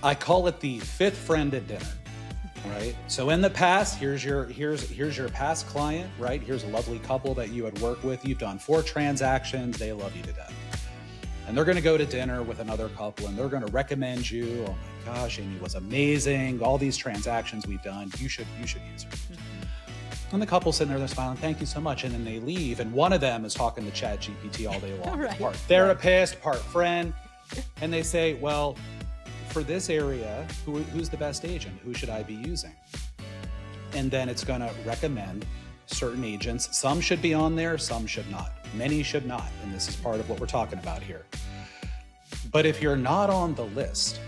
I call it the fifth friend at dinner, right? So in the past, here's your past client, right? Here's a lovely couple that you had worked with. You've done 4 transactions. They love you to death. And they're going to go to dinner with another couple and they're going to recommend you. Oh my gosh, Amy was amazing. All these transactions we've done, you should use her. And the couple's sitting there, they're smiling, thank you so much. And then they leave. And one of them is talking to ChatGPT all day long. Right. Part therapist, part friend. And they say, well, for this area, who's the best agent? Who should I be using? And then it's going to recommend certain agents. Some should be on there, some should not. Many should not. And this is part of what we're talking about here. But if you're not on the list,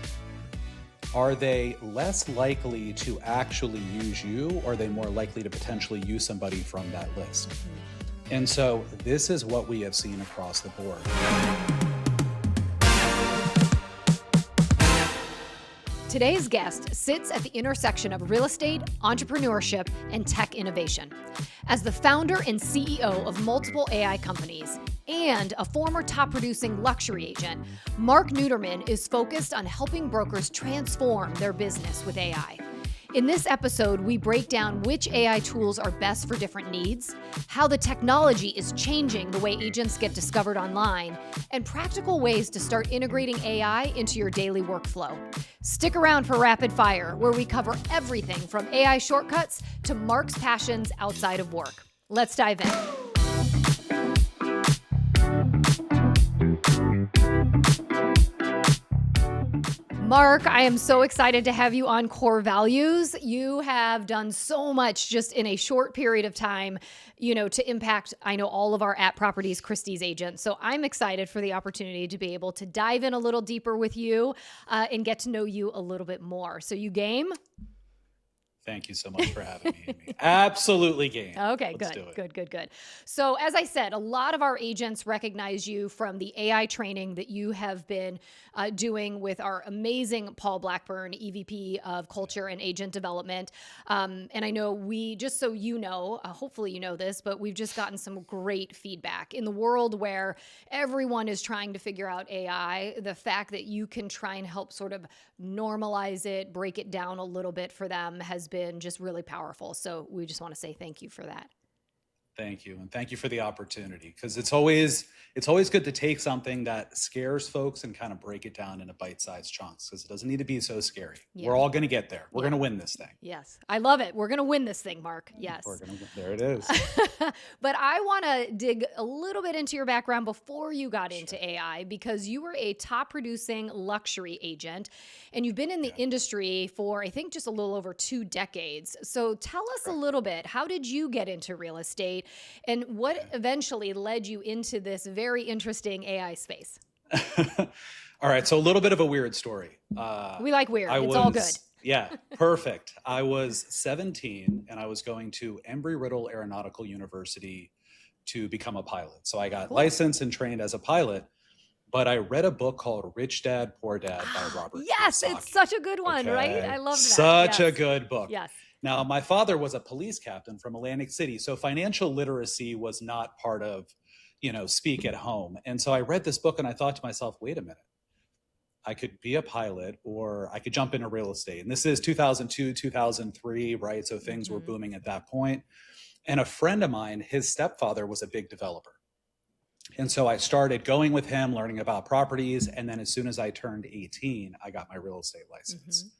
are they less likely to actually use you, or are they more likely to potentially use somebody from that list? And so this is what we have seen across the board. Today's guest sits at the intersection of real estate, entrepreneurship, and tech innovation. As the founder and CEO of multiple AI companies and a former top-producing luxury agent, Mark Neuterman is focused on helping brokers transform their business with AI. In this episode, we break down which AI tools are best for different needs, how the technology is changing the way agents get discovered online, and practical ways to start integrating AI into your daily workflow. Stick around for Rapid Fire, where we cover everything from AI shortcuts to Mark's passions outside of work. Let's dive in. Mark, I am so excited to have you on Corr Values. You have done so much just in a short period of time, to impact, I know, all of our at Properties Christie's agents. So I'm excited for the opportunity to be able to dive in a little deeper with you and get to know you a little bit more. So you game? Thank you so much for having me, Amy. Absolutely game. Okay, Let's good. So as I said, a lot of our agents recognize you from the AI training that you have been doing with our amazing Paul Blackburn, EVP of Culture and Agent Development. And I know just so you know, hopefully you know this, but we've just gotten some great feedback. In the world where everyone is trying to figure out AI, the fact that you can try and help sort of normalize it, break it down a little bit for them has been just really powerful. So we just want to say thank you for that. Thank you. And thank you for the opportunity, because it's always good to take something that scares folks and kind of break it down into bite-sized chunks, because it doesn't need to be so scary. Yeah. We're all going to get there. We're going to win this thing. Yes. I love it. We're going to win this thing, Mark. Yes. There it is. But I want to dig a little bit into your background before you got into AI, because you were a top producing luxury agent and you've been in the industry for, I think, just a little over 2 decades. So tell us a little bit, how did you get into real estate? And what eventually led you into this very interesting AI space? All right. So a little bit of a weird story. We like weird. It's all good. Yeah, perfect. I was 17 and I was going to Embry-Riddle Aeronautical University to become a pilot. So I got licensed and trained as a pilot, but I read a book called Rich Dad, Poor Dad by Robert Yes, Kiyosaki. It's such a good one, right? I love that. Such a good book. Yes. Now, my father was a police captain from Atlantic City, so financial literacy was not part of, speak at home. And so I read this book and I thought to myself, wait a minute, I could be a pilot or I could jump into real estate. And this is 2002, 2003, right? So things were booming at that point. And a friend of mine, his stepfather was a big developer. And so I started going with him, learning about properties. And then as soon as I turned 18, I got my real estate license.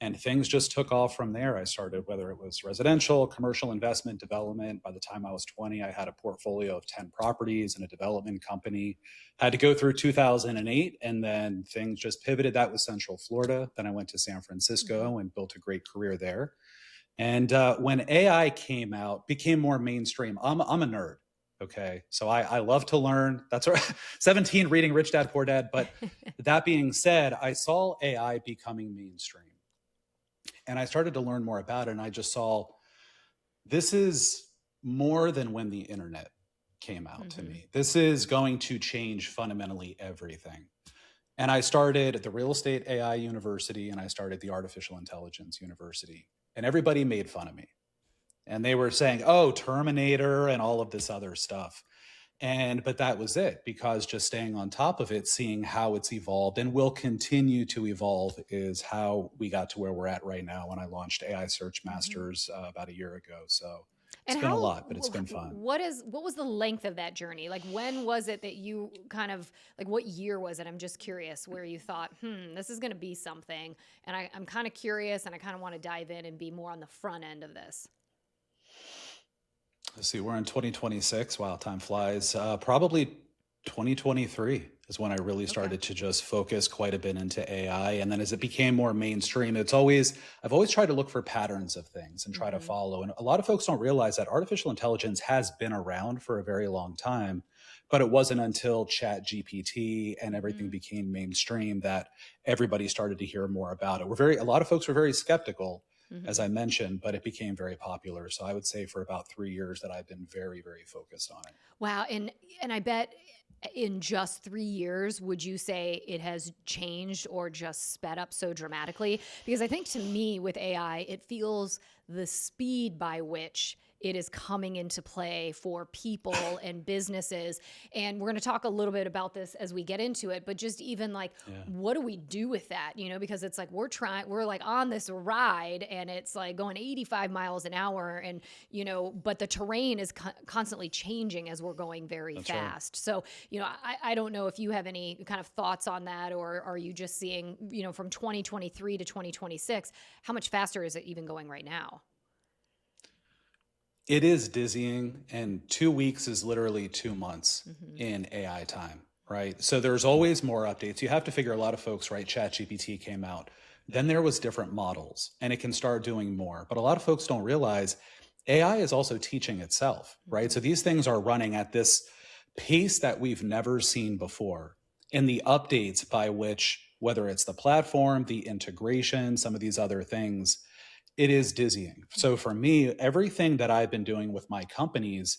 And things just took off from there. I started, whether it was residential, commercial investment, development. By the time I was 20, I had a portfolio of 10 properties and a development company. Had to go through 2008, and then things just pivoted. That was Central Florida. Then I went to San Francisco and built a great career there. And when AI came out, became more mainstream. I'm a nerd. Okay. So I love to learn. That's right. 17 reading Rich Dad, Poor Dad. But that being said, I saw AI becoming mainstream. And I started to learn more about it. And I just saw this is more than when the internet came out to me. This is going to change fundamentally everything. And I started the Real Estate AI University and I started the Artificial Intelligence University. And everybody made fun of me. And they were saying, oh, Terminator and all of this other stuff. But that was it, because just staying on top of it, seeing how it's evolved and will continue to evolve, is how we got to where we're at right now when I launched AI Search Mhm. Masters about a year ago. So it's And been a how, lot, but it's been fun. what was the length of that journey? Like, when was it that you kind of, like, what year was it? I'm just curious, where you thought, this is going to be something. And I'm kind of curious, and I kind of want to dive in and be more on the front end of this. Let's see, we're in 2026. Wow, time flies. Probably 2023 is when I really Okay. started to just focus quite a bit into AI. And then as it became more mainstream, I've always tried to look for patterns of things and try to Hmm. follow. And a lot of folks don't realize that artificial intelligence has been around for a very long time, but it wasn't until ChatGPT and everything Hmm. became mainstream that everybody started to hear more about it. A lot of folks were very skeptical, as Hmm. I mentioned, but it became very popular. So I would say for about 3 years that I've been very, very focused on it. Wow. And I bet in just 3 years, would you say it has changed or just sped up so dramatically? Because I think, to me, with AI, it feels the speed by which it is coming into play for people and businesses. And we're going to talk a little bit about this as we get into it, but just even like, Yeah, what do we do with that? Because it's like we're like on this ride, and it's like going 85 miles an hour, and but the terrain is constantly changing as we're going very that's right. fast. So, I don't know if you have any kind of thoughts on that, or are you just seeing, from 2023 to 2026, how much faster is it even going right now? It is dizzying, and 2 weeks is literally 2 months Hmm. in AI time, right? So there's always more updates. You have to figure, a lot of folks, right? ChatGPT came out. Then there was different models, and it can start doing more. But a lot of folks don't realize AI is also teaching itself, right? Hmm. So these things are running at this pace that we've never seen before. And the updates by which, whether it's the platform, the integration, some of these other things, it is dizzying. So for me, everything that I've been doing with my companies,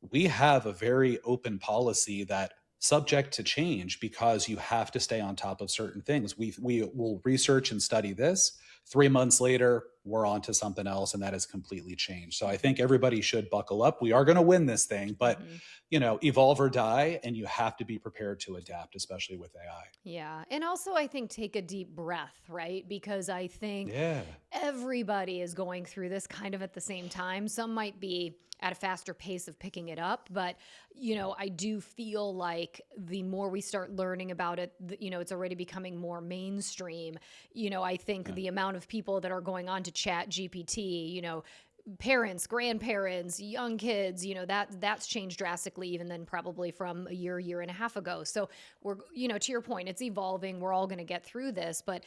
we have a very open policy that subject to change, because you have to stay on top of certain things. We will research and study this. 3 months later, we're on to something else, and that has completely changed. So I think Hmm. everybody should buckle up. We are going to win this thing, but Hmm. evolve or die, and you have to be prepared to adapt, especially with AI. Yeah. And also, I think, take a deep breath, right? Because I think Yeah, everybody is going through this kind of at the same time. Some might be at a faster pace of picking it up, but I do feel like the more we start learning about it, it's already becoming more mainstream. I think yeah, the amount of people that are going on to Chat GPT, parents, grandparents, young kids, that's changed drastically, even then, probably from a year and a half ago. So we're, to your point, it's evolving. We're all going to get through this, but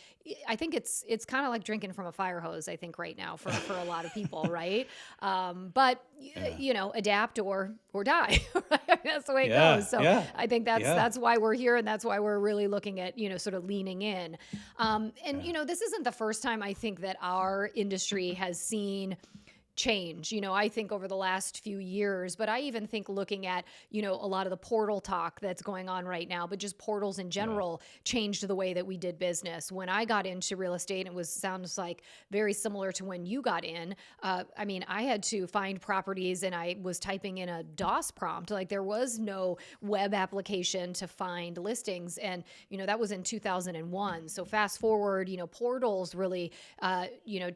I think it's kind of like drinking from a fire hose, I think, right now, for a lot of people, right? But yeah, adapt or die. Right? That's the way it yeah, goes. So yeah, I think that's yeah, why we're here, and that's why we're really looking at, sort of leaning in. And yeah. this isn't the first time, I think, that our industry has seen change, I think, over the last few years. But I even think, looking at, a lot of the portal talk that's going on right now, but just portals in Yeah. general changed the way that we did business. When I got into real estate, sounds like very similar to when you got in. I mean, I had to find properties, and I was typing in a DOS prompt. Like, there was no web application to find listings. And, that was in 2001. So fast forward, portals really,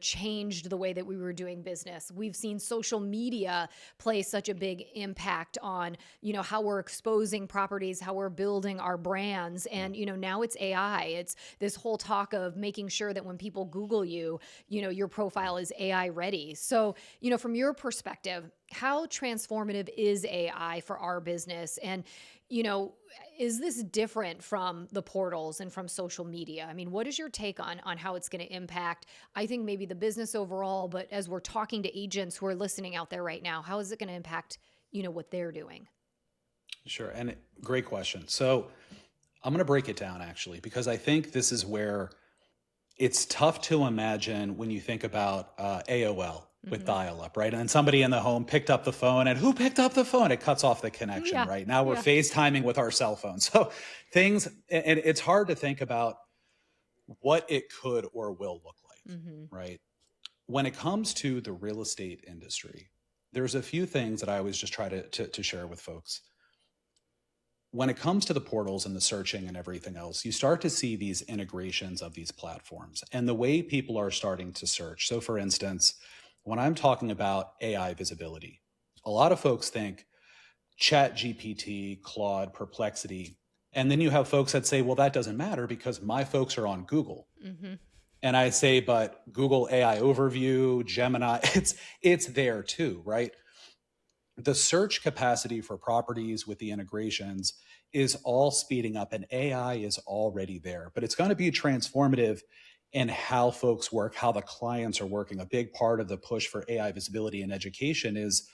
changed the way that we were doing business. We've seen social media play such a big impact on, how we're exposing properties, how we're building our brands. And, now it's AI. It's this whole talk of making sure that when people Google you, your profile is AI ready. So, from your perspective, how transformative is AI for our business? And, you know, is this different from the portals and from social media? I mean, what is your take on how it's going to impact, I think, maybe the business overall, but as we're talking to agents who are listening out there right now, how is it going to impact, what they're doing? Sure. And great question. So I'm going to break it down, actually, because I think this is where it's tough to imagine when you think about AOL with Hmm. dial up, right? And somebody in the home picked up the phone, and who picked up the phone? It cuts off the connection, Yeah. right? Now we're Yeah. FaceTiming with our cell phones. So and it's hard to think about what it could or will look like, Hmm. right? When it comes to the real estate industry, there's a few things that I always just try to share with folks. when it comes to the portals and the searching and everything else, you start to see these integrations of these platforms and the way people are starting to search. So for instance, when I'm talking about AI visibility, a lot of folks think ChatGPT, Claud, Perplexity, and then you have folks that say, well, that doesn't matter because my folks are on Google. Mm-hmm. And I say, but Google AI Overview, Gemini, it's there too, right? The search capacity for properties with the integrations is all speeding up, and AI is already there, but it's going to be transformative in how folks work, how the clients are working. A big part of the push for AI visibility in education is,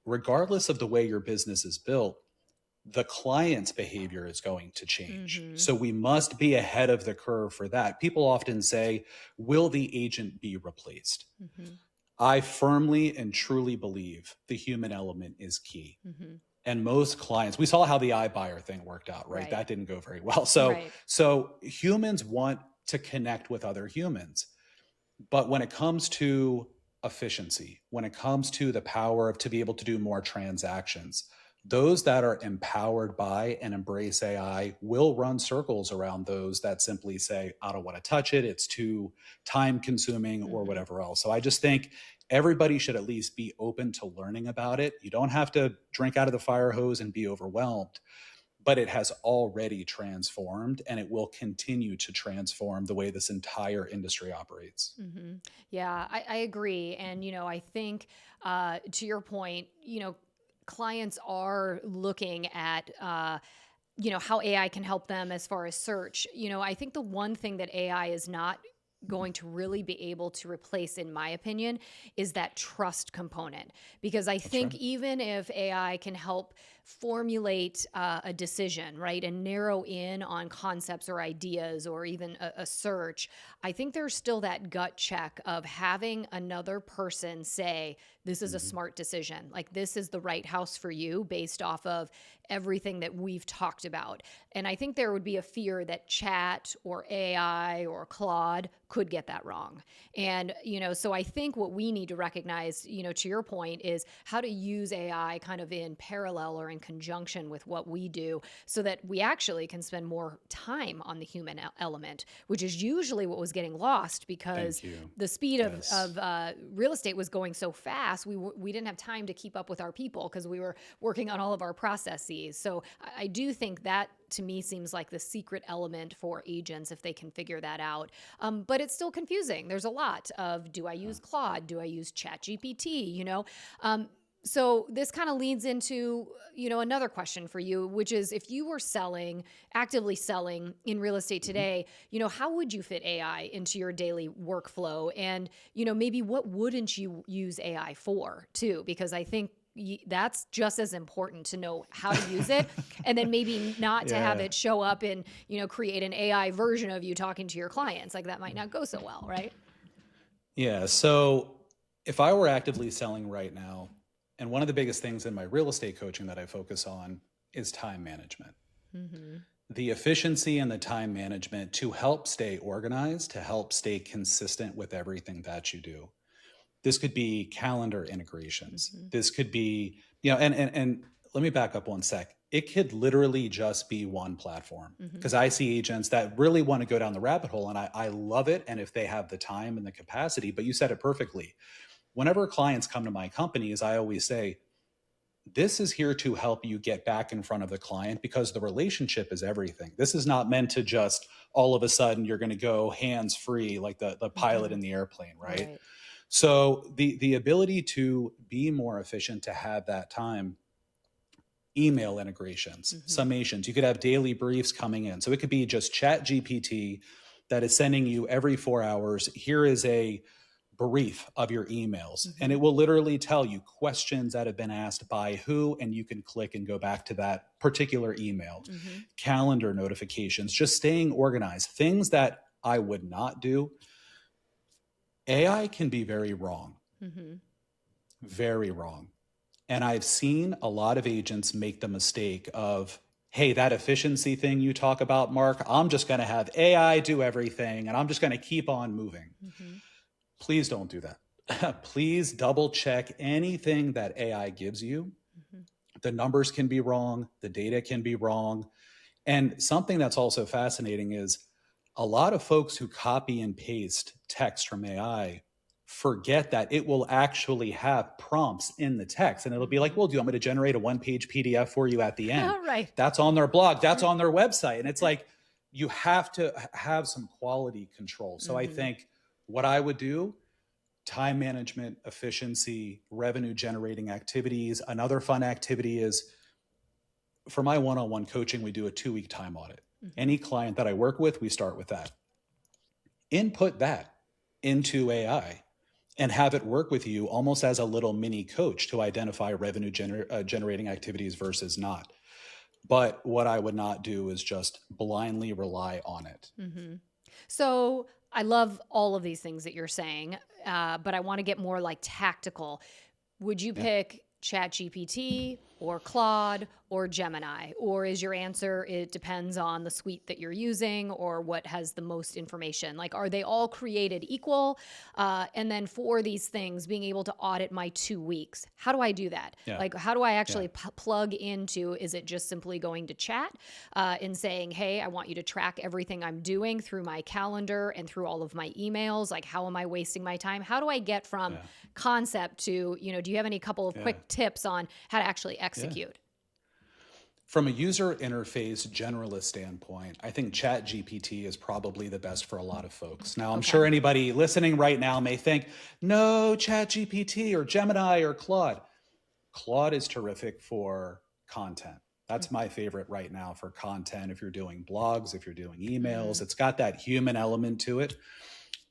regardless of the way your business is built, the client's behavior is going to change. Mm-hmm. So we must be ahead of the curve for that. People often say, will the agent be replaced? Mm-hmm. I firmly and truly believe the human element is key. Mm-hmm. And most clients, we saw how the iBuyer thing worked out, right? That didn't go very well. So humans want to connect with other humans. But when it comes to efficiency, when it comes to the power of to be able to do more transactions, those that are empowered by and embrace AI will run circles around those that simply say, I don't want to touch it, it's too time consuming or whatever else. So I just think everybody should at least be open to learning about it. You don't have to drink out of the fire hose and be overwhelmed, but it has already transformed and it will continue to transform the way this entire industry operates. Mm-hmm. Yeah, I agree. And, I think to your point, clients are looking at, how AI can help them as far as search. I think the one thing that AI is not going to really be able to replace, in my opinion, is that trust component. Because I think even if AI can help formulate a decision, right, and narrow in on concepts or ideas or even a search, I think there's still that gut check of having another person say, this is a smart decision. Like, this is the right house for you based off of everything that we've talked about. And I think there would be a fear that chat or AI or Claude could get that wrong. And, so I think what we need to recognize, to your point, is how to use AI kind of in parallel or in conjunction with what we do so that we actually can spend more time on the human element, which is usually what was getting lost because the speed of real estate was going so fast. We didn't have time to keep up with our people because we were working on all of our processes. So I do think that, to me, seems like the secret element for agents if they can figure that out. But it's still confusing. There's a lot of, do I use Claude? Do I use ChatGPT? So this kind of leads into, another question for you, which is, if you were actively selling in real estate today, how would you fit AI into your daily workflow? And, maybe what wouldn't you use AI for too? Because I think that's just as important to know how to use it and then maybe not to have it show up and, create an AI version of you talking to your clients. Like, that might not go so well, right? Yeah. So if I were actively selling right now, and one of the biggest things in my real estate coaching that I focus on is time management. Mm-hmm. The efficiency and the time management to help stay organized, to help stay consistent with everything that you do. This could be calendar integrations. Mm-hmm. This could be, and let me back up one sec. It could literally just be one platform, because I see agents that really want to go down the rabbit hole, and I love it. And if they have the time and the capacity, but you said it perfectly. Whenever clients come to my companies, I always say, this is here to help you get back in front of the client, because the relationship is everything. This is not meant to just all of a sudden you're going to go hands free like the pilot in the airplane, right? So the ability to be more efficient, to have that time, email integrations, summations, you could have daily briefs coming in. So it could be just ChatGPT that is sending you every 4 hours, here is a brief of your emails, and it will literally tell you questions that have been asked by who, and you can click and go back to that particular email. Calendar notifications, just staying organized, things that I would not do. AI can be very wrong, very wrong. And I've seen a lot of agents make the mistake of, hey, that efficiency thing you talk about, Mark, I'm just going to have AI do everything and I'm just going to keep on moving. Please don't do that. Please double check anything that AI gives you The numbers can be wrong, the data can be wrong. And something that's also fascinating is a lot of folks who copy and paste text from AI forget that it will actually have prompts in the text. And it'll be like, well, do you want me to generate a one-page PDF for you at the end? Right. That's on their blog, that's on their website. And it's like, you have to have some quality control. So I think what I would do, time management, efficiency, revenue generating activities. Another fun activity is, for my one-on-one coaching, we do a 2-week time audit. Any client that I work with, we start with that. Input that into AI and have it work with you almost as a little mini coach to identify revenue generating activities versus not. But what I would not do is just blindly rely on it. So I love all of these things that you're saying, but I want to get more like tactical. Would you pick ChatGPT or Claude or Gemini? Or is your answer, it depends on the suite that you're using or what has the most information? Like, are they all created equal? And then for these things, being able to audit my 2 weeks, how do I do that? Yeah. Like, how do I actually plug into, is it just simply going to chat and saying, hey, I want you to track everything I'm doing through my calendar and through all of my emails? Like, how am I wasting my time? How do I get from concept to, do you have any couple of quick tips on how to actually execute? From a user interface generalist standpoint, I think ChatGPT is probably the best for a lot of folks. Now, I'm sure anybody listening right now may think, no, ChatGPT or Gemini or Claude. Claude is terrific for content. That's my favorite right now for content. If you're doing blogs, if you're doing emails, it's got that human element to it.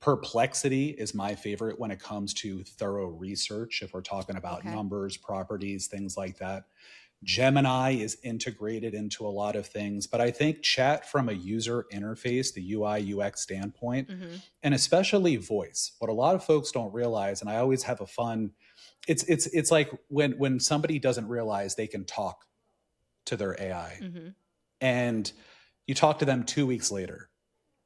Perplexity is my favorite when it comes to thorough research, if we're talking about numbers, properties, things like that. Gemini is integrated into a lot of things, but I think chat from a user interface, the UI UX standpoint, and especially voice. What a lot of folks don't realize, and I always have a fun, it's like when somebody doesn't realize they can talk to their AI, and you talk to them 2 weeks later,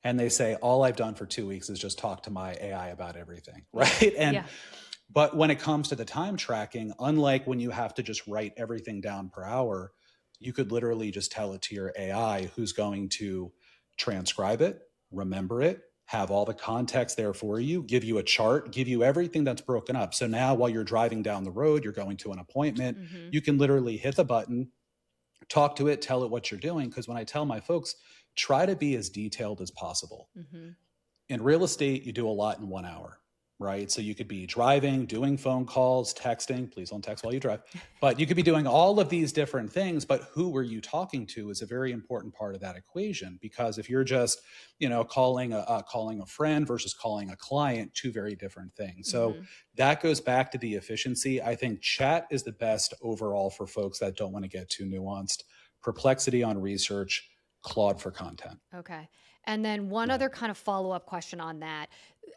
and they say, all I've done for 2 weeks is just talk to my AI about everything, right? And but when it comes to the time tracking, unlike when you have to just write everything down per hour, you could literally just tell it to your AI, who's going to transcribe it, remember it, have all the context there for you, give you a chart, give you everything that's broken up. So now while you're driving down the road, you're going to an appointment, you can literally hit the button, talk to it, tell it what you're doing. Because when I tell my folks, try to be as detailed as possible. In real estate, you do a lot in 1 hour. Right? So you could be driving, doing phone calls, texting. Please don't text while you drive. But you could be doing all of these different things. But who were you talking to is a very important part of that equation. Because if you're just, calling a friend versus calling a client, two very different things. So that goes back to the efficiency. I think chat is the best overall for folks that don't want to get too nuanced. Perplexity on research, Claude for content. Okay. And then one other kind of follow-up question on that.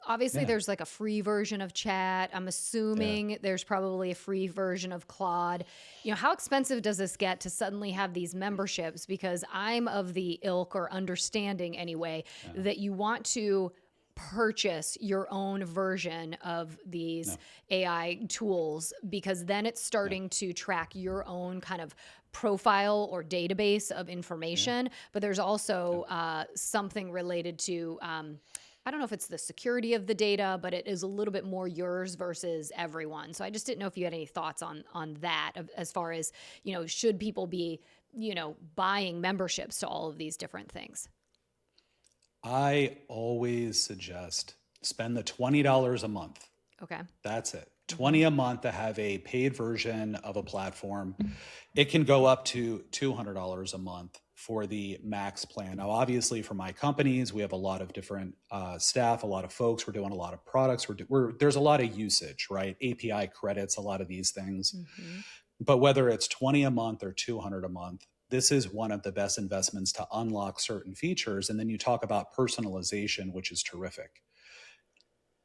Obviously, there's like a free version of chat. I'm assuming there's probably a free version of Claude. How expensive does this get to suddenly have these memberships? Because I'm of the ilk, or understanding anyway, that you want to purchase your own version of these AI tools, because then it's starting to track your own kind of profile or database of information. But there's also something related to, I don't know if it's the security of the data, but it is a little bit more yours versus everyone. So I just didn't know if you had any thoughts on that, as far as, should people be, buying memberships to all of these different things? I always suggest spend the $20 a month. Okay. That's it. 20 a month to have a paid version of a platform. It can go up to $200 a month for the max plan. Now, obviously for my companies, we have a lot of different staff, a lot of folks, we're doing a lot of products. There's a lot of usage, right? API credits, a lot of these things. But whether it's 20 a month or 200 a month, this is one of the best investments to unlock certain features. And then you talk about personalization, which is terrific.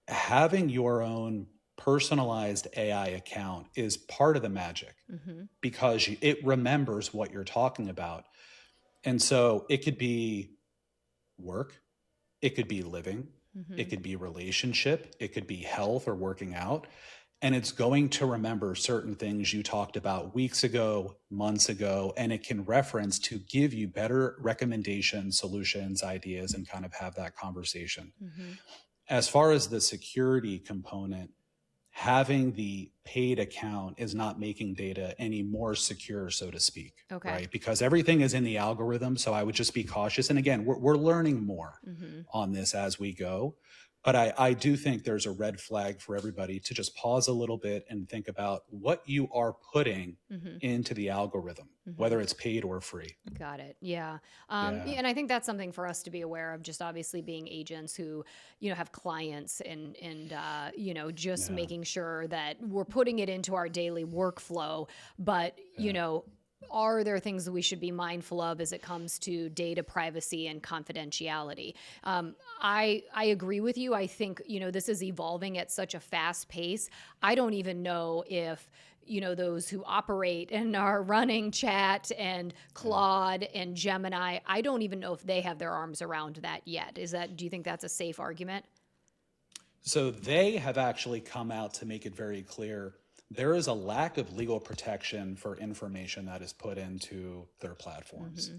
Having your own personalized AI account is part of the magic, because it remembers what you're talking about. And so it could be work, it could be living, it could be relationship, it could be health or working out. and it's going to remember certain things you talked about weeks ago, months ago, and it can reference to give you better recommendations, solutions, ideas, and kind of have that conversation. As far as the security component, having the paid account is not making data any more secure, so to speak, right? Because everything is in the algorithm. So I would just be cautious. And again, we're learning more on this as we go. But I do think there's a red flag for everybody to just pause a little bit and think about what you are putting into the algorithm, whether it's paid or free. Got it. Yeah. And I think that's something for us to be aware of, just obviously being agents who, have clients and just making sure that we're putting it into our daily workflow. But, are there things that we should be mindful of as it comes to data privacy and confidentiality? I agree with you. I think, this is evolving at such a fast pace. I don't even know if, those who operate and are running Chat and Claud and Gemini, I don't even know if they have their arms around that yet. Do you think that's a safe argument? So they have actually come out to make it very clear there is a lack of legal protection for information that is put into their platforms.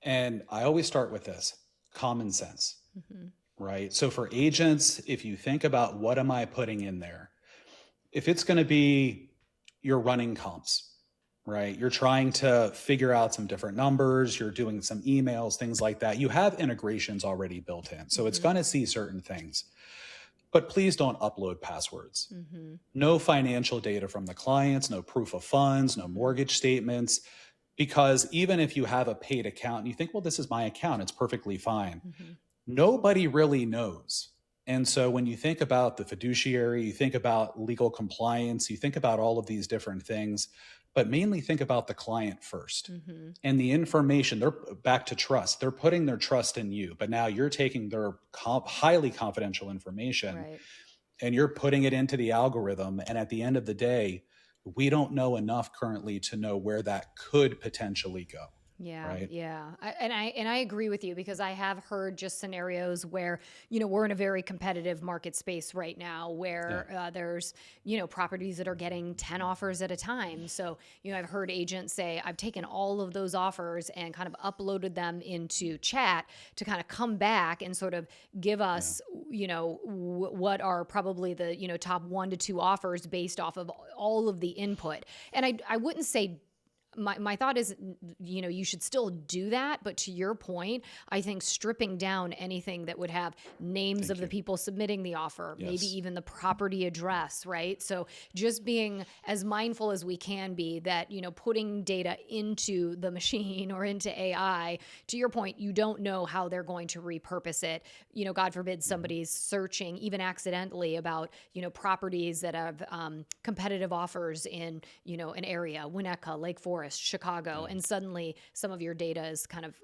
And I always start with this: common sense, right? So for agents, if you think about what am I putting in there, if it's going to be you're running comps, right? You're trying to figure out some different numbers, you're doing some emails, things like that. You have integrations already built in. So it's going to see certain things. But please don't upload passwords. No financial data from the clients, no proof of funds, no mortgage statements. Because even if you have a paid account and you think, well, this is my account, it's perfectly fine. Nobody really knows. And so when you think about the fiduciary, you think about legal compliance, you think about all of these different things, but mainly think about the client first. And the information, they're back to trust. They're putting their trust in you, but now you're taking their highly confidential information and you're putting it into the algorithm. And at the end of the day, we don't know enough currently to know where that could potentially go. Yeah, right? yeah. I agree with you, because I have heard just scenarios where, we're in a very competitive market space right now where there's, properties that are getting 10 offers at a time. So, I've heard agents say, I've taken all of those offers and kind of uploaded them into Chat to kind of come back and sort of give us, what are probably the, top 1 to 2 offers based off of all of the input. And I wouldn't say my thought is, you should still do that. But to your point, I think stripping down anything that would have names of the people submitting the offer, maybe even the property address, right? So just being as mindful as we can be that, putting data into the machine or into AI, to your point, you don't know how they're going to repurpose it. God forbid somebody's searching even accidentally about, properties that have competitive offers in, an area, Winnetka, Lake Forest, Chicago, and suddenly some of your data is kind of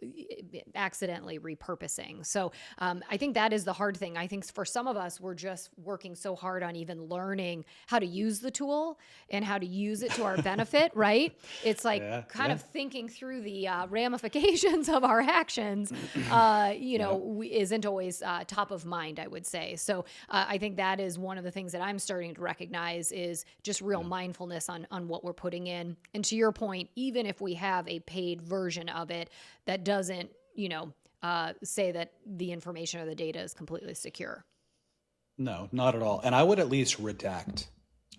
accidentally repurposing. So I think that is the hard thing. I think for some of us, we're just working so hard on even learning how to use the tool and how to use it to our benefit, right? It's like of thinking through the ramifications of our actions, isn't always top of mind, I would say. So I think that is one of the things that I'm starting to recognize is just real mindfulness on what we're putting in. And to your point, even if we have a paid version of it, that doesn't, say that the information or the data is completely secure. No, not at all. And I would at least redact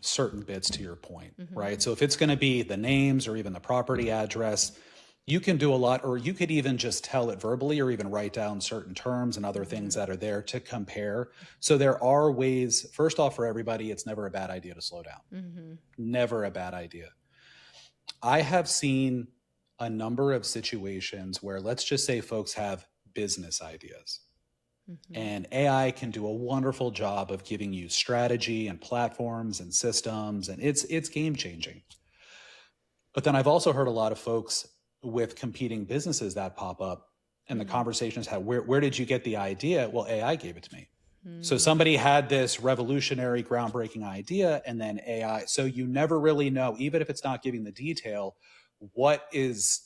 certain bits to your point, right? So if it's going to be the names or even the property address, you can do a lot, or you could even just tell it verbally or even write down certain terms and other things that are there to compare. So there are ways, first off, for everybody, it's never a bad idea to slow down. Never a bad idea. I have seen a number of situations where, let's just say folks have business ideas. And AI can do a wonderful job of giving you strategy and platforms and systems, and it's game changing. But then I've also heard a lot of folks with competing businesses that pop up, and the conversations had, where did you get the idea? Well, AI gave it to me. So somebody had this revolutionary, groundbreaking idea, and then AI. So you never really know, even if it's not giving the detail, what is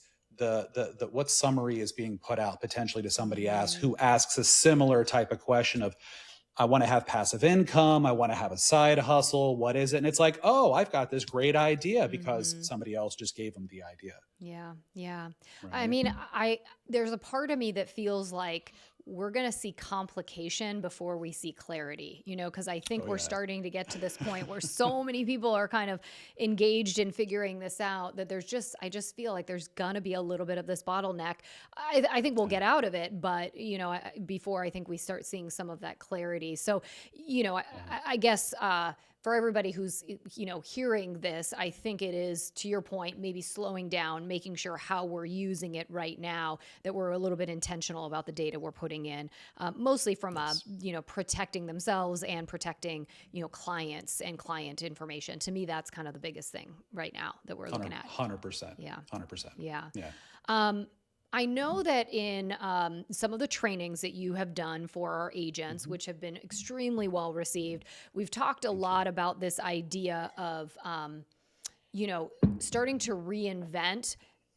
what summary is being put out potentially to somebody who asks a similar type of question of, I want to have passive income. I want to have a side hustle. What is it? And it's like, oh, I've got this great idea because somebody else just gave them the idea. Yeah. Yeah. I Right. mean, there's a part of me that feels like we're going to see complication before we see clarity, because I think Oh, we're yeah. starting to get to this point where so many people are kind of engaged in figuring this out that I just feel like there's going to be a little bit of this bottleneck. I think we'll get out of it, but, before I think we start seeing some of that clarity. So, I guess, for everybody who's, hearing this, I think it is, to your point, maybe slowing down, making sure how we're using it right now, that we're a little bit intentional about the data we're putting in, mostly from, protecting themselves and protecting, clients and client information. To me, that's kind of the biggest thing right now that we're looking at. 100%. Yeah. 100%. Yeah. Yeah. I know that in some of the trainings that you have done for our agents, which have been extremely well received, we've talked a lot about this idea of, starting to reinvent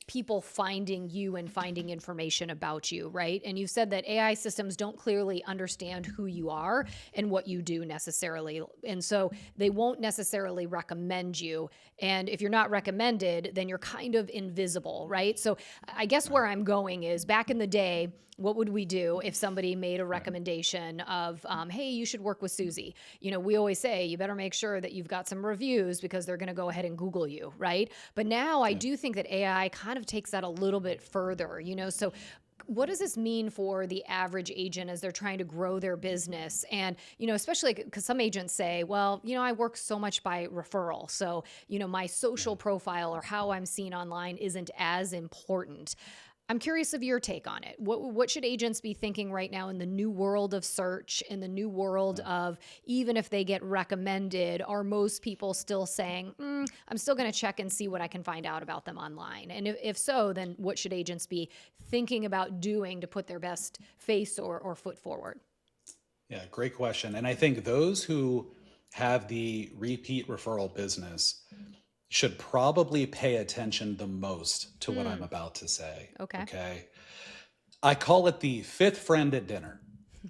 people finding you and finding information about you, right? And you've said that AI systems don't clearly understand who you are and what you do necessarily. And so they won't necessarily recommend you. And if you're not recommended, then you're kind of invisible, right? So I guess where I'm going is, back in the day, what would we do if somebody made a recommendation of, hey, you should work with Susie? We always say, you better make sure that you've got some reviews because they're going to go ahead and Google you, right? But now I do think that AI kind of takes that a little bit further, so what does this mean for the average agent as they're trying to grow their business? And, especially because some agents say, well, I work so much by referral. So, my social profile or how I'm seen online isn't as important. I'm curious of your take on it. What should agents be thinking right now in the new world of search, in the new world of, even if they get recommended, are most people still saying, I'm still going to check and see what I can find out about them online? And if so, then what should agents be thinking about doing to put their best face or foot forward? Yeah, great question. And I think those who have the repeat referral business should probably pay attention the most to what I'm about to say. Okay. I call it the fifth friend at dinner.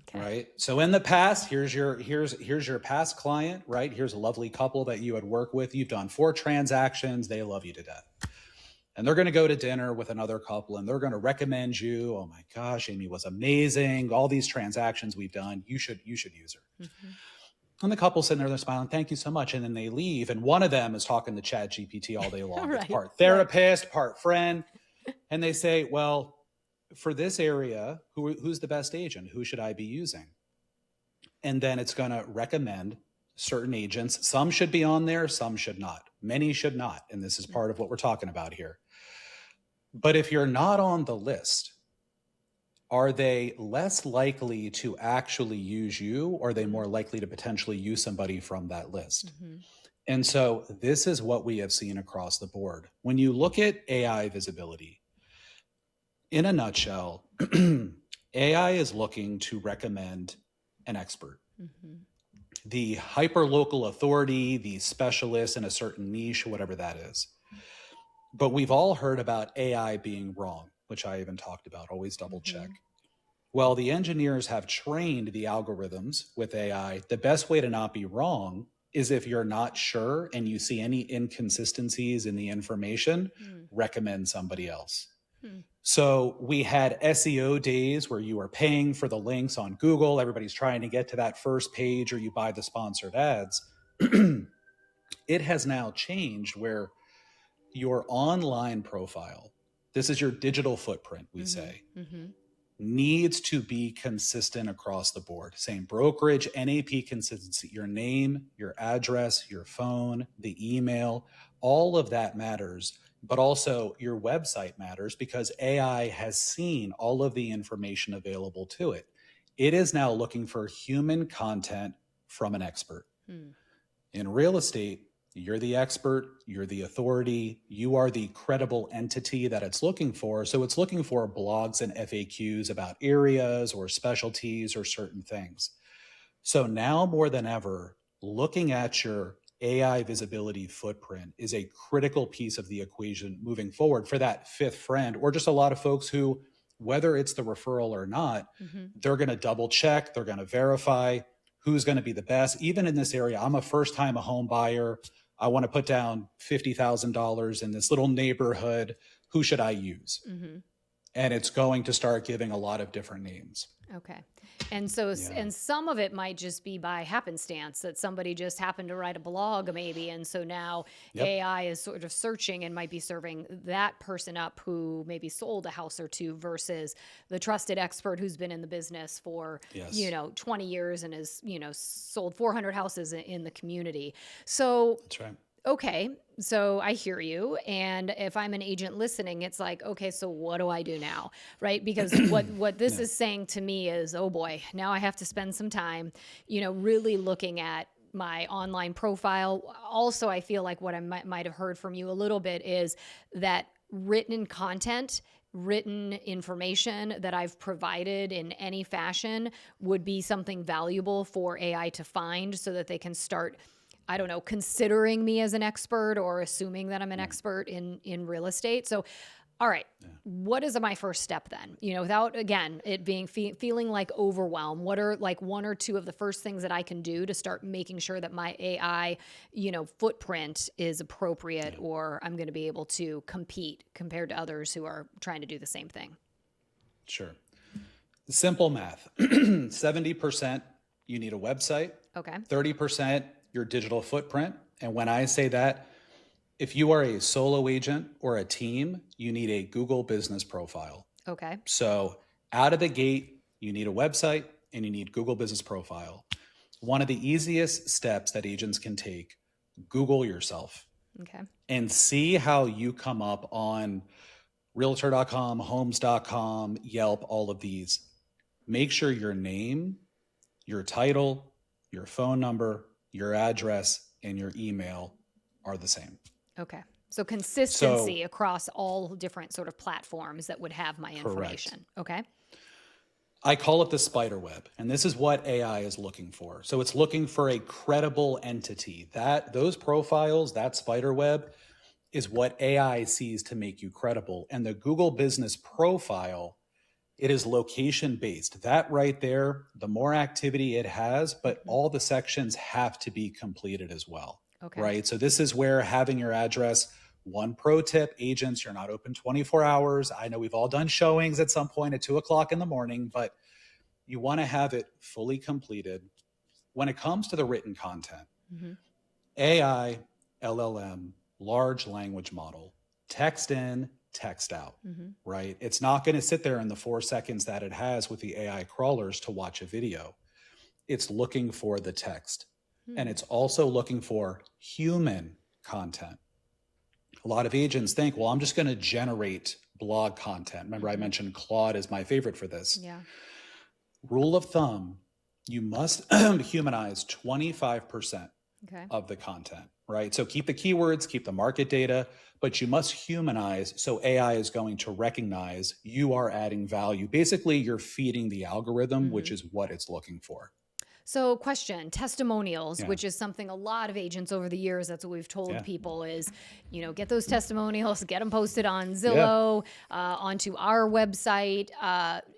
Okay. Right. So in the past, here's your past client, right? Here's a lovely couple that you had worked with. You've done 4 transactions. They love you to death. And they're going to go to dinner with another couple and they're going to recommend you. Oh my gosh, Amy was amazing. All these transactions we've done, you should use her. And the couple sitting there, they're smiling, thank you so much. And then they leave. And one of them is talking to ChatGPT all day long. Right. It's part therapist, part friend. And they say, well, for this area, who's the best agent? Who should I be using? And then it's going to recommend certain agents. Some should be on there, some should not. Many should not. And this is part of what we're talking about here. But if you're not on the list, are they less likely to actually use you, or are they more likely to potentially use somebody from that list? And so this is what we have seen across the board. When you look at AI visibility, in a nutshell, AI is looking to recommend an expert. The hyperlocal authority, the specialist in a certain niche, whatever that is. But we've all heard about AI being wrong, which I even talked about, always double check. Well, the engineers have trained the algorithms with AI. The best way to not be wrong is, if you're not sure and you see any inconsistencies in the information, recommend somebody else. So we had SEO days where you were paying for the links on Google. Everybody's trying to get to that first page, or you buy the sponsored ads. It has now changed where your online profile, this is your digital footprint, we say, needs to be consistent across the board. Same brokerage, NAP consistency, your name, your address, your phone, the email, all of that matters. But also your website matters, because AI has seen all of the information available to it. It is now looking for human content from an expert. In real estate, you're the expert, you're the authority, you are the credible entity that it's looking for. So it's looking for blogs and FAQs about areas or specialties or certain things. So now more than ever, looking at your AI visibility footprint is a critical piece of the equation moving forward for that fifth friend, or just a lot of folks who, whether it's the referral or not, they're going to double check, they're going to verify who's going to be the best. Even in this area, I'm a first-time home buyer. I want to put down $50,000 in this little neighborhood. Who should I use? Mm-hmm. And it's going to start giving a lot of different names. Okay. And so, and some of it might just be by happenstance that somebody just happened to write a blog maybe. And so now AI is sort of searching and might be serving that person up who maybe sold a house or two versus the trusted expert who's been in the business for, 20 years and has, sold 400 houses in the community. So that's right. Okay, so I hear you. And if I'm an agent listening, it's like, okay, so what do I do now? Right? Because what this is saying to me is, oh boy, now I have to spend some time, really looking at my online profile. Also, I feel like what I might have heard from you a little bit is that written content, written information that I've provided in any fashion would be something valuable for AI to find so that they can start, I don't know, considering me as an expert or assuming that I'm an expert in real estate. So, all right, what is my first step then? Without, again, it being feeling like overwhelm, what are like one or two of the first things that I can do to start making sure that my AI, footprint is appropriate or I'm going to be able to compete compared to others who are trying to do the same thing? Sure. Simple math. 70% you need a website. Okay. 30% your digital footprint. And when I say that, if you are a solo agent or a team, you need a Google business profile. Okay. So out of the gate, you need a website and you need Google business profile. One of the easiest steps that agents can take, Google yourself. Okay. And see how you come up on realtor.com, homes.com, Yelp, all of these. Make sure your name, your title, your phone number, your address, and your email are the same. Okay. So consistency across all different sort of platforms that would have my information. Correct. Okay. I call it the spider web, and this is what AI is looking for. So it's looking for a credible entity. Those profiles, that spider web, is what AI sees to make you credible. And the Google business profile, it is location based. That right there, the more activity it has, but all the sections have to be completed as well. Okay. Right? So this is where having your address, one pro tip, agents, you're not open 24 hours. I know we've all done showings at some point at 2:00 in the morning, but you want to have it fully completed. When it comes to the written content, AI, LLM, large language model, text in, text out, right? It's not going to sit there in the 4 seconds that it has with the AI crawlers to watch a video. It's looking for the text. And it's also looking for human content. A lot of agents think, well, I'm just going to generate blog content. Remember, I mentioned Claud is my favorite for this. Yeah. Rule of thumb, you must humanize 25% of the content, right? So keep the keywords, keep the market data, but you must humanize so AI is going to recognize you are adding value. Basically, you're feeding the algorithm, which is what it's looking for. So question, testimonials, which is something a lot of agents over the years, that's what we've told people is, get those testimonials, get them posted on Zillow, onto our website.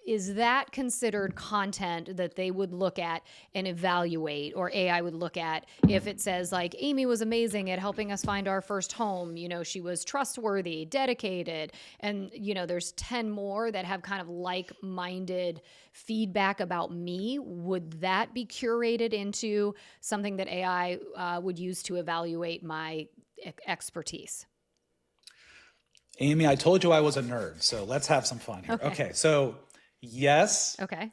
Is that considered content that they would look at and evaluate, or AI would look at if it says like, Amy was amazing at helping us find our first home, she was trustworthy, dedicated, and there's 10 more that have kind of like-minded feedback about me. Would that be curated into something that AI would use to evaluate my expertise? Amy, I told you I was a nerd, so let's have some fun here. Okay, so yes. Okay.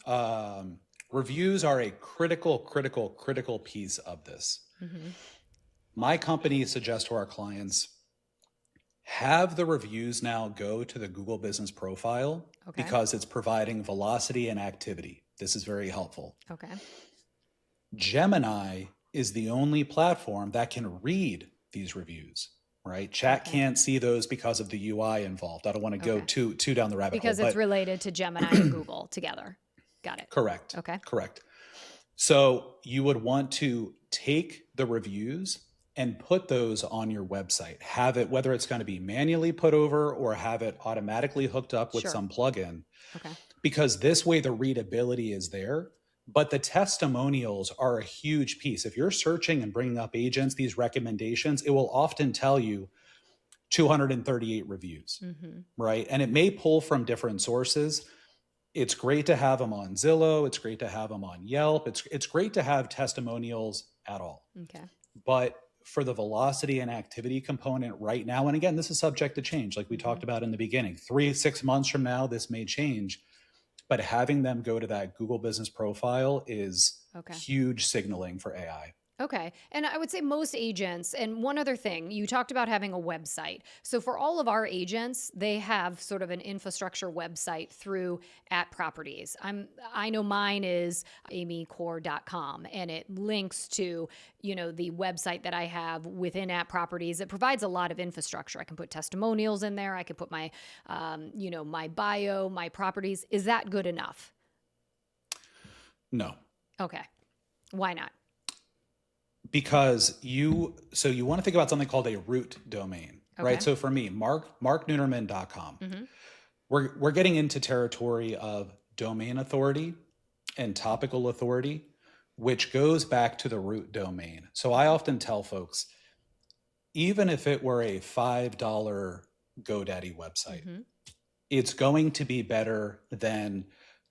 Reviews are a critical piece of this. My company suggests to our clients, have the reviews now go to the Google business profile because it's providing velocity and activity. This is very helpful. Okay. Gemini is the only platform that can read these reviews, right? Chat can't see those because of the UI involved. I don't want to go too down the rabbit hole. Because it's related to Gemini and Google together. Got it. Correct. Okay. Correct. So you would want to take the reviews and put those on your website. Have it, whether it's going to be manually put over or have it automatically hooked up with some plugin. Okay. Because this way the readability is there. But the testimonials are a huge piece. If you're searching and bringing up agents, these recommendations, it will often tell you 238 reviews, right? And it may pull from different sources. It's great to have them on Zillow. It's great to have them on Yelp. It's great to have testimonials at all. Okay. But for the velocity and activity component right now, and again, this is subject to change, like we talked about in the beginning, 3-6 months from now, this may change. But having them go to that Google business profile is huge signaling for AI. Okay. And I would say most agents, and one other thing, you talked about having a website. So for all of our agents, they have sort of an infrastructure website through @properties. I know mine is amycorr.com, and it links to, the website that I have within @properties. It provides a lot of infrastructure. I can put testimonials in there. I can put my, my bio, my properties. Is that good enough? No. Okay. Why not? Because you want to think about something called a root domain, right? So for me, markneuterman.com, we're getting into territory of domain authority and topical authority, which goes back to the root domain. So I often tell folks, even if it were a $5 GoDaddy website, it's going to be better than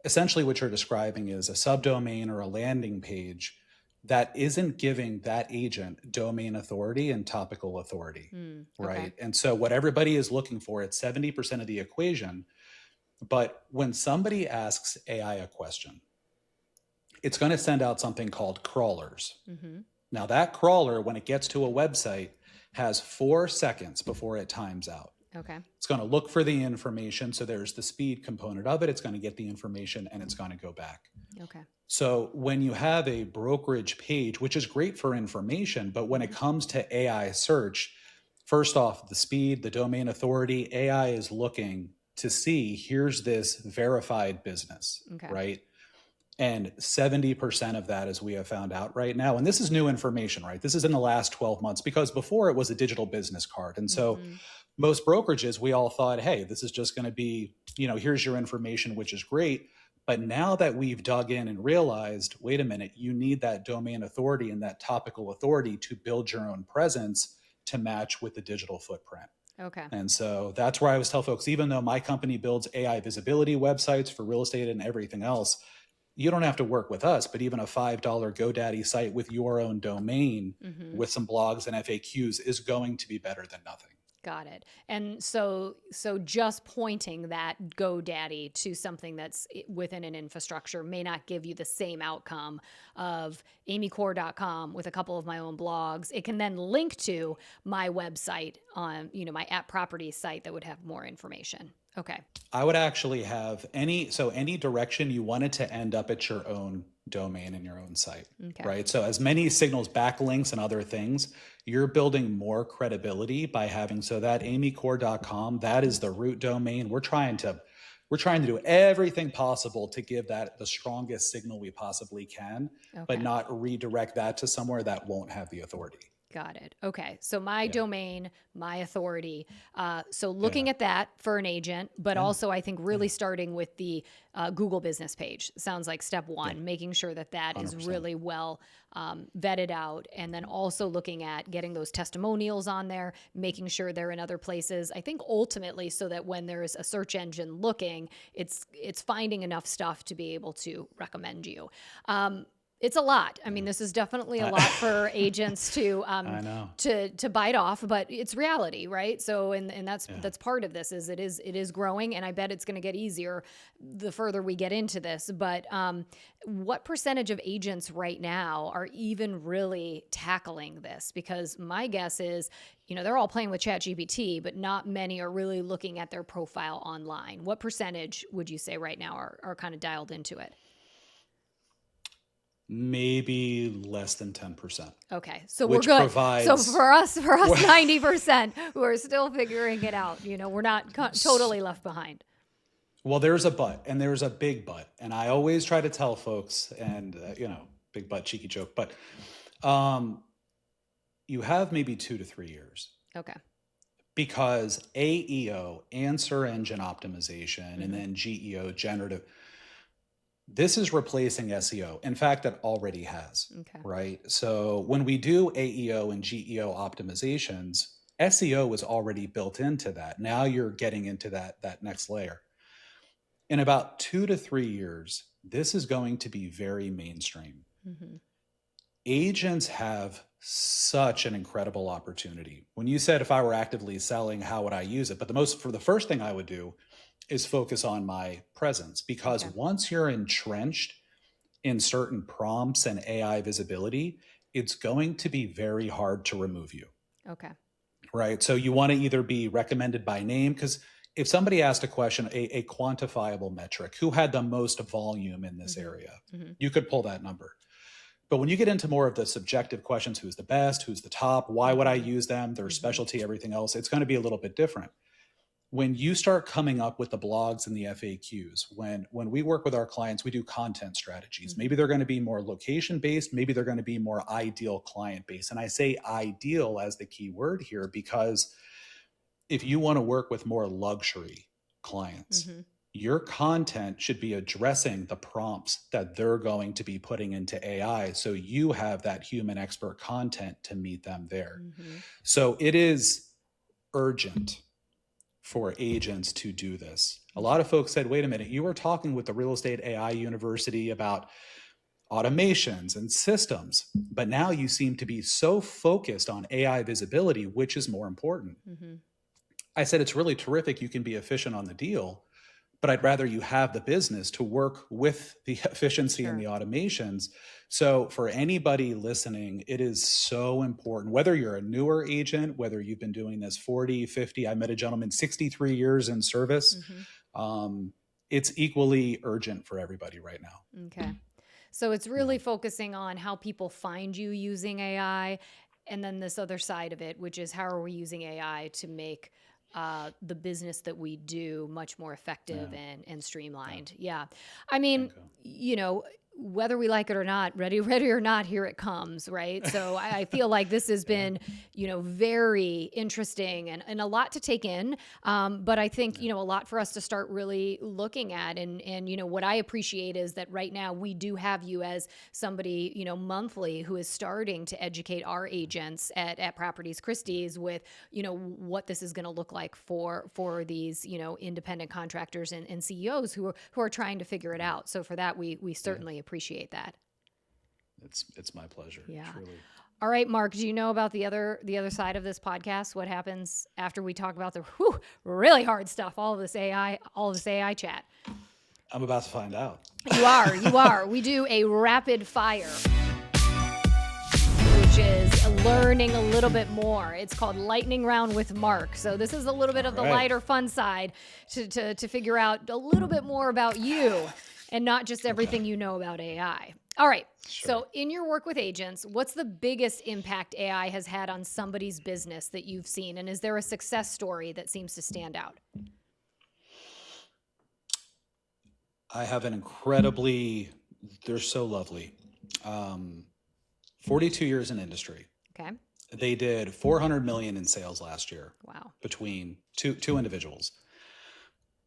essentially what you're describing is a subdomain or a landing page that isn't giving that agent domain authority and topical authority, right? And so what everybody is looking for, it's 70% of the equation. But when somebody asks AI a question, it's going to send out something called crawlers. Now that crawler, when it gets to a website, has 4 seconds before it times out. Okay. It's going to look for the information. So there's the speed component of it. It's going to get the information and it's going to go back. Okay. So when you have a brokerage page, which is great for information, but when it comes to AI search, first off, the speed, the domain authority, AI is looking to see, here's this verified business, right? And 70% of that, as we have found out right now, and this is new information, right? This is in the last 12 months, because before it was a digital business card. And so most brokerages, we all thought, hey, this is just going to be, here's your information, which is great. But now that we've dug in and realized, wait a minute, you need that domain authority and that topical authority to build your own presence to match with the digital footprint. Okay. And so that's where I always tell folks, even though my company builds AI visibility websites for real estate and everything else, you don't have to work with us, but even a $5 GoDaddy site with your own domain with some blogs and FAQs is going to be better than nothing. Got it. And so just pointing that GoDaddy to something that's within an infrastructure may not give you the same outcome of amycorr.com with a couple of my own blogs. It can then link to my website on, my @properties site that would have more information. Okay. I would actually have any direction you wanted to end up at your own domain and your own site, right? So as many signals, backlinks and other things, you're building more credibility by having, so that amycorr.com, that is the root domain. We're trying to do everything possible to give that the strongest signal we possibly can, but not redirect that to somewhere that won't have the authority. Got it. Okay. So my domain, my authority. So looking at that for an agent, but also I think really starting with the Google business page sounds like step one, making sure that that 100%. Is really well vetted out. And then also looking at getting those testimonials on there, making sure they're in other places. I think ultimately so that when there's a search engine looking, it's finding enough stuff to be able to recommend you. It's a lot. I mean, this is definitely a lot for agents to bite off, but it's reality, right? So, and that's part of this is it is growing, and I bet it's going to get easier the further we get into this. But what percentage of agents right now are even really tackling this? Because my guess is, they're all playing with ChatGPT, but not many are really looking at their profile online. What percentage would you say right now are kind of dialed into it? Maybe less than 10%. Okay, so we're good. So for us 90%, we're still figuring it out. We're not totally left behind. Well, there's a but, and there's a big but. And I always try to tell folks, and, big but, cheeky joke, but you have maybe 2 to 3 years. Okay. Because AEO, answer engine optimization, and then GEO, generative, This is replacing SEO. In fact, it already has, Okay. right? So when we do AEO and GEO optimizations, SEO is already built into that. Now you're getting into that next layer. In about 2 to 3 years, this is going to be very mainstream. Mm-hmm. Agents have such an incredible opportunity. When you said if I were actively selling, how would I use it? But the first thing I would do is focus on my presence, because once you're entrenched in certain prompts and AI visibility, it's going to be very hard to remove you. Okay. Right. So you want to either be recommended by name, because if somebody asked a question, a quantifiable metric, who had the most volume in this area, you could pull that number. But when you get into more of the subjective questions, who's the best, who's the top, why would I use them, their specialty, everything else, it's going to be a little bit different. When you start coming up with the blogs and the FAQs, when we work with our clients, we do content strategies. Maybe they're going to be more location-based. Maybe they're going to be more ideal client-based. And I say ideal as the key word here, because if you want to work with more luxury clients, your content should be addressing the prompts that they're going to be putting into AI. So you have that human expert content to meet them there. So it is urgent for agents to do this. A lot of folks said, wait a minute, you were talking with the Real Estate AI University about automations and systems, but now you seem to be so focused on AI visibility, which is more important. I said, it's really terrific. You can be efficient on the deal, but I'd rather you have the business to work with the efficiency and the automations. So for anybody listening, it is so important, whether you're a newer agent, whether you've been doing this 40, 50, I met a gentleman, 63 years in service. It's equally urgent for everybody right now. Okay. So it's really focusing on how people find you using AI. And then this other side of it, which is how are we using AI to make the business that we do much more effective and streamlined. I mean, you know, whether we like it or not, ready or not, here it comes, right? So I feel like this has been, you know, very interesting and a lot to take in. But I think, you know, a lot for us to start really looking at. And, you know, what I appreciate is that right now we do have you as somebody, you know, monthly who is starting to educate our agents at Properties Christie's with, you know, what this is going to look like for these, you know, independent contractors and CEOs who are trying to figure it out. So for that, we certainly appreciate that. It's my pleasure. Yeah. Truly. All right, Mark, do you know about the other side of this podcast? What happens after we talk about the really hard stuff, all of this AI chat? I'm about to find out. You are. We do a rapid fire, which is learning a little bit more. It's called Lightning Round with Mark. So this is a little bit of the lighter, fun side to figure out a little bit more about you and not just everything you know about AI. All right. Sure. So in your work with agents, what's the biggest impact AI has had on somebody's business that you've seen? And is there a success story that seems to stand out? I have an they're so lovely. 42 years in industry. Okay. They did 400 million in sales last year. Wow. Between two individuals.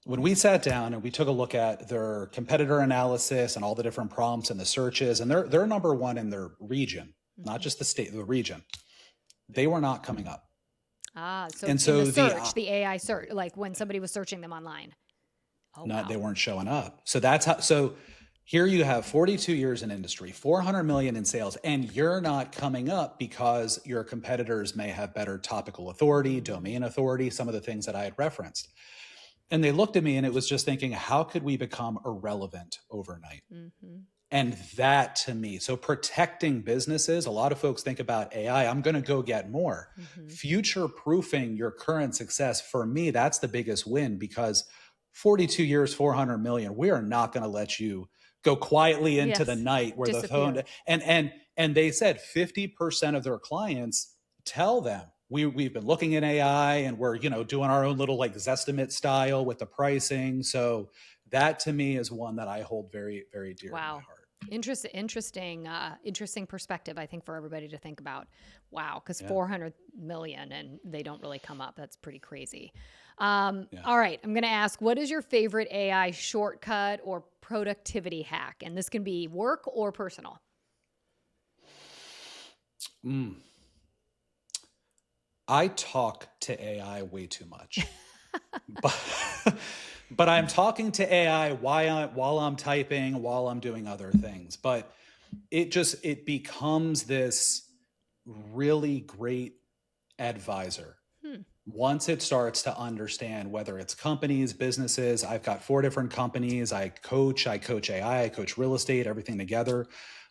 When we sat down and we took a look at their competitor analysis and all the different prompts and the searches, and they're number one in their region, not just the state, the region, they were not coming up. So the search, the AI search, like when somebody was searching them online. They weren't showing up. So that's how. So here you have 42 years in industry, 400 million in sales, and you're not coming up because your competitors may have better topical authority, domain authority, some of the things that I had referenced. And they looked at me and it was just thinking, how could we become irrelevant overnight? And that to me, so protecting businesses, a lot of folks think about AI, I'm going to go get more. Future proofing your current success, for me, that's the biggest win, because 42 years, 400 million, we are not going to let you go quietly into the night where the phone, and they said 50% of their clients tell them, we've been looking at AI and we're, you know, doing our own little like Zestimate style with the pricing. So that to me is one that I hold very, very dear to my heart. Interesting perspective, I think, for everybody to think about. Wow, because 400 million and they don't really come up. That's pretty crazy. All right, I'm going to ask, what is your favorite AI shortcut or productivity hack? And this can be work or personal. I talk to AI way too much. But I'm talking to AI while I'm typing, while I'm doing other things. But it becomes this really great advisor. Once it starts to understand whether it's companies, businesses. I've got 4 different companies. I coach AI, I coach real estate, everything together.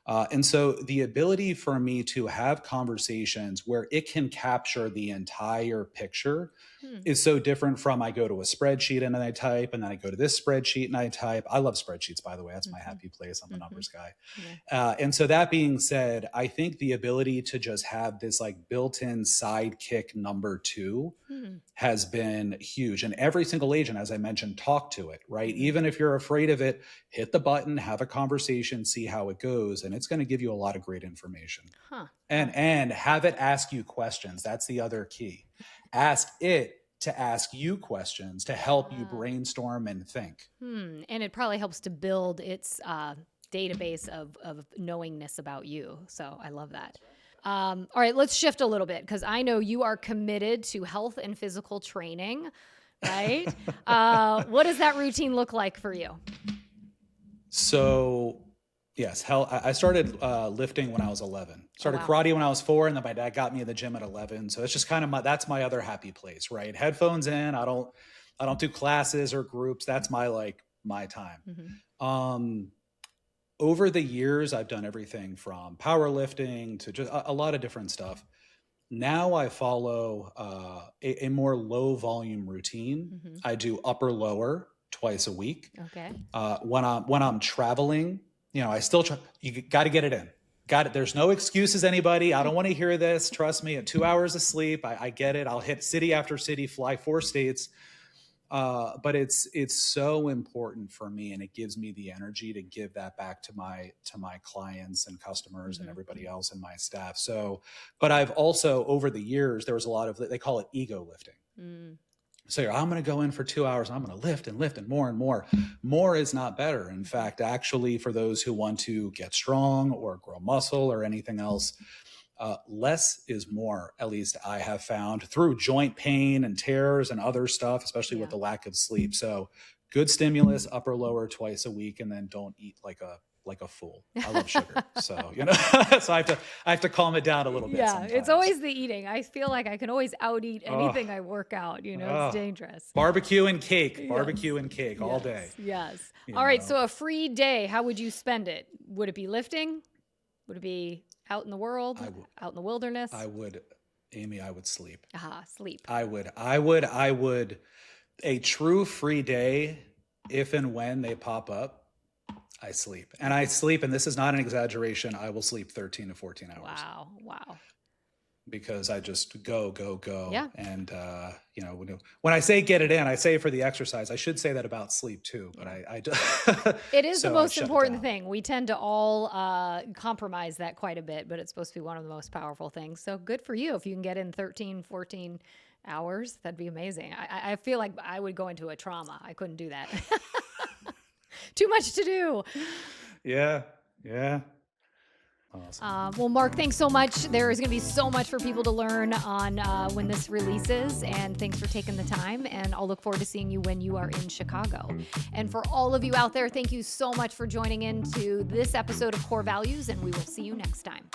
And so the ability for me to have conversations where it can capture the entire picture is so different from I go to a spreadsheet and then I type, and then I go to this spreadsheet and I type. I love spreadsheets, by the way. That's my happy place. I'm a numbers guy. And so that being said, I think the ability to just have this like built-in sidekick number 2 has been huge. And every single agent, as I mentioned, talk to it, right? Even if you're afraid of it, hit the button, have a conversation, see how it goes. And it's going to give you a lot of great information. And have it ask you questions. That's the other key. Ask it to ask you questions to help you brainstorm and think. And it probably helps to build its database of knowingness about you. So I love that. All right, let's shift a little bit, because I know you are committed to health and physical training, right? What does that routine look like for you? So yes, I started lifting when I was 11. Started karate when I was 4, and then my dad got me in the gym at 11. So it's just kind of that's my other happy place, right? Headphones in. I don't do classes or groups. That's my time. Over the years, I've done everything from powerlifting to just a lot of different stuff. Now I follow a more low volume routine. I do upper lower twice a week. Okay. When I'm traveling, I still try. You got to get it in. Got it. There's no excuses, anybody. I don't want to hear this. Trust me. At 2 hours of sleep, I get it. I'll hit city after city, fly 4 states. But it's so important for me, and it gives me the energy to give that back to my clients and customers and everybody else in my staff. So, but I've also, over the years, there was a lot of, they call it ego lifting. So I'm going to go in for 2 hours and I'm going to lift and more and more. More is not better. In fact, actually, for those who want to get strong or grow muscle or anything else, less is more, at least I have found, through joint pain and tears and other stuff, especially with the lack of sleep. So good stimulus, upper lower twice a week, and then don't eat like a fool. I love sugar. So, so I have to calm it down a little bit. Sometimes. It's always the eating. I feel like I can always out eat anything I work out, it's dangerous. Barbecue and cake, all day. Yes. All right. So a free day, how would you spend it? Would it be lifting? Would it be out in the world, out in the wilderness? Amy, I would sleep. Sleep. I would, a true free day, if and when they pop up, I sleep. And this is not an exaggeration, I will sleep 13 to 14 hours. Wow. Because I just go. Yeah. And, when I say get it in, I say for the exercise. I should say that about sleep too, but I it is the most important thing. We tend to all compromise that quite a bit, but it's supposed to be one of the most powerful things. So good for you. If you can get in 13, 14 hours, that'd be amazing. I feel like I would go into a trauma. I couldn't do that. Too much to do. Yeah. Awesome. Well, Mark, thanks so much. There is going to be so much for people to learn on when this releases, and thanks for taking the time, and I'll look forward to seeing you when you are in Chicago. And for all of you out there, thank you so much for joining in to this episode of Corr Values, and we will see you next time.